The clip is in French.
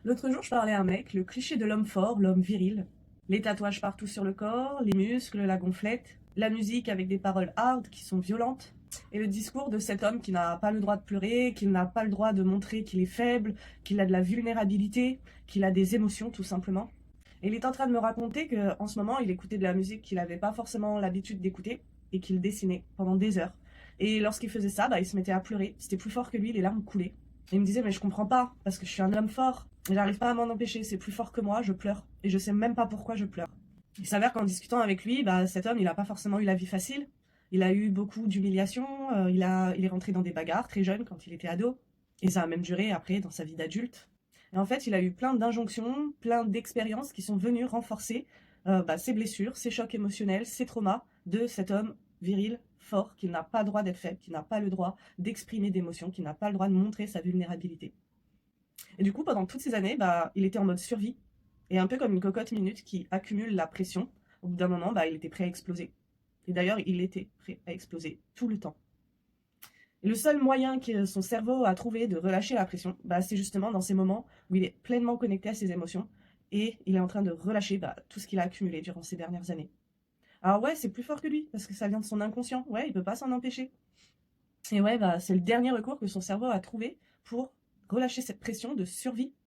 L'autre jour, je parlais à un mec, le cliché de l'homme fort, l'homme viril. Les tatouages partout sur le corps, les muscles, la gonflette, la musique avec des paroles hard qui sont violentes, et le discours de cet homme qui n'a pas le droit de pleurer, qui n'a pas le droit de montrer qu'il est faible, qu'il a de la vulnérabilité, qu'il a des émotions tout simplement. Et il est en train de me raconter qu'en ce moment, il écoutait de la musique qu'il n'avait pas forcément l'habitude d'écouter et qu'il dessinait pendant des heures. Et lorsqu'il faisait ça, il se mettait à pleurer. C'était plus fort que lui, les larmes coulaient. Et il me disait, mais je comprends pas, parce que je suis un homme fort. Et j'arrive pas à m'en empêcher, c'est plus fort que moi, je pleure. Et je sais même pas pourquoi je pleure. Il s'avère qu'en discutant avec lui, cet homme, il a pas forcément eu la vie facile. Il a eu beaucoup d'humiliations, il est rentré dans des bagarres très jeune quand il était ado. Et ça a même duré après dans sa vie d'adulte. Et en fait, il a eu plein d'injonctions, plein d'expériences qui sont venues renforcer ses blessures, ses chocs émotionnels, ses traumas de cet homme viril, fort, qui n'a pas le droit d'être faible, qui n'a pas le droit d'exprimer d'émotions, qui n'a pas le droit de montrer sa vulnérabilité. Et du coup, pendant toutes ces années, il était en mode survie, et un peu comme une cocotte minute qui accumule la pression. Au bout d'un moment, il était prêt à exploser. Et d'ailleurs, il était prêt à exploser tout le temps. Et le seul moyen que son cerveau a trouvé de relâcher la pression, c'est justement dans ces moments où il est pleinement connecté à ses émotions et il est en train de relâcher tout ce qu'il a accumulé durant ces dernières années. Alors ouais, c'est plus fort que lui parce que ça vient de son inconscient. Ouais, il peut pas s'en empêcher. Et ouais, c'est le dernier recours que son cerveau a trouvé pour relâcher cette pression de survie